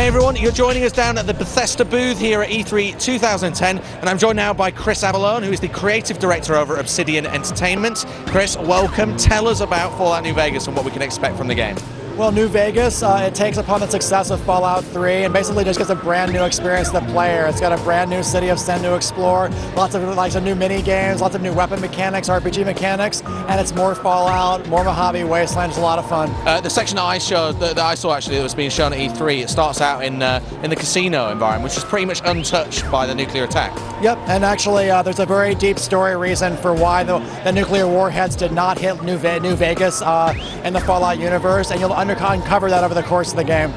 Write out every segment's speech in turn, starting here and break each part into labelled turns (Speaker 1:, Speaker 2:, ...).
Speaker 1: Hey everyone, you're joining us down at the Bethesda booth here at E3 2010, and I'm joined now by Chris Avellone, who is the creative director over at Obsidian Entertainment. Chris, welcome. Tell us about Fallout New Vegas and what we can expect from the game.
Speaker 2: Well, New Vegas, it takes upon the success of Fallout 3 and basically just gives a brand new experience to the player. It's got a brand new city of Sin to explore, lots of new mini games, lots of new weapon mechanics, RPG mechanics, and it's more Fallout, more Mojave Wasteland. It's a lot of fun.
Speaker 1: The section that I saw actually that was being shown at E3, it starts out in the casino environment, which is pretty much untouched by the nuclear attack.
Speaker 2: Yep, and actually there's a very deep story reason for why the nuclear warheads did not hit New Vegas in the Fallout universe, and you'll uncover that over the course of the game.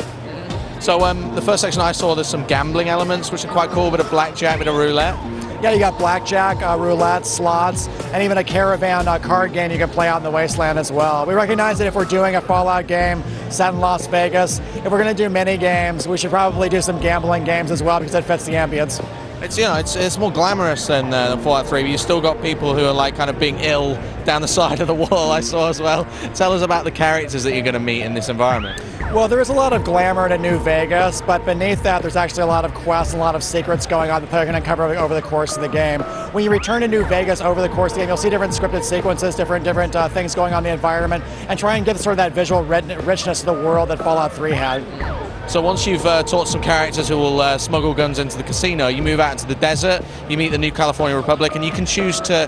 Speaker 1: So the first section I saw, there's some gambling elements which are quite cool, bit of blackjack, bit of roulette.
Speaker 2: Yeah, you got blackjack, roulette, slots, and even a caravan card game you can play out in the wasteland as well. We recognize that if we're doing a Fallout game set in Las Vegas, if we're going to do mini games, we should probably do some gambling games as well because it fits the ambience.
Speaker 1: It's more glamorous than Fallout 3, but you've still got people who are like kind of being ill down the side of the wall, I saw as well. Tell us about the characters that you're going to meet in this environment.
Speaker 2: Well, there is a lot of glamour to New Vegas, but beneath that there's actually a lot of quests and a lot of secrets going on that they're going to cover over the course of the game. When you return to New Vegas over the course of the game, you'll see different scripted sequences, different things going on in the environment, and try and give sort of that visual richness to the world that Fallout 3 had.
Speaker 1: So once you've taught some characters who will smuggle guns into the casino, you move out into the desert, you meet the New California Republic, and you can choose to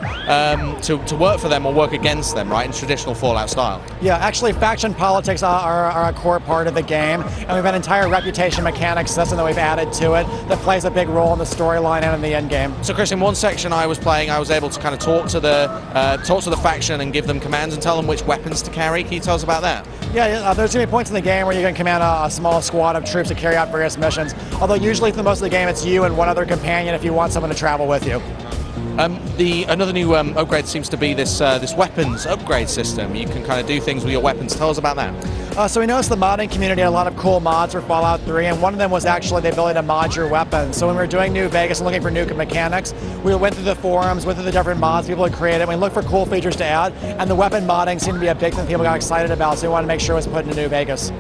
Speaker 1: work for them or work against them, right, in traditional Fallout style.
Speaker 2: Yeah, actually faction politics are a core part of the game, and we've an entire reputation mechanics system that we've added to it that plays a big role in the storyline and in the end game.
Speaker 1: So Chris, in one section I was playing, I was able to kind of talk to the faction and give them commands and tell them which weapons to carry. Can you tell us about that?
Speaker 2: Yeah, there's going to be points in the game where you can command a small squad of troops to carry out various missions, although usually for most of the game it's you and one other companion if you want someone to travel with you.
Speaker 1: Another new upgrade seems to be this weapons upgrade system. You can kind of do things with your weapons. Tell us about that.
Speaker 2: So we noticed the modding community had a lot of cool mods for Fallout 3, and one of them was actually the ability to mod your weapons. So when we were doing New Vegas and looking for new mechanics, we went through the forums, went through the different mods people had created, and we looked for cool features to add, and the weapon modding seemed to be a big thing people got excited about, so we wanted to make sure it was put into New Vegas.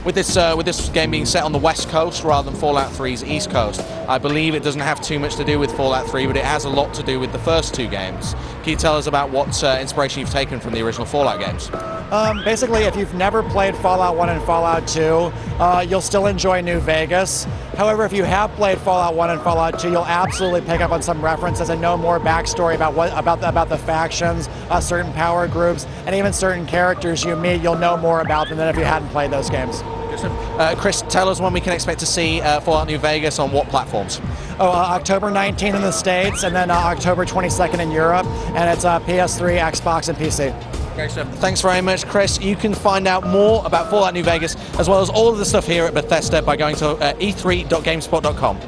Speaker 1: With this game being set on the West Coast rather than Fallout 3's East Coast, I believe it doesn't have too much to do with Fallout 3, but it has a lot to do with the first two games. Can you tell us about what inspiration you've taken from the original Fallout games?
Speaker 2: Basically, if you've never played Fallout 1 and Fallout 2, you'll still enjoy New Vegas. However, if you have played Fallout 1 and Fallout 2, you'll absolutely pick up on some references and know more backstory about the factions, certain power groups, and even certain characters you meet. You'll know more about them than if you hadn't played those games.
Speaker 1: Chris, tell us when we can expect to see Fallout New Vegas on what platforms?
Speaker 2: October 19th in the States, and then October 22nd in Europe, and it's PS3, Xbox, and PC.
Speaker 1: Great stuff. Thanks very much, Chris. You can find out more about Fallout New Vegas, as well as all of the stuff here at Bethesda by going to e3.gamespot.com.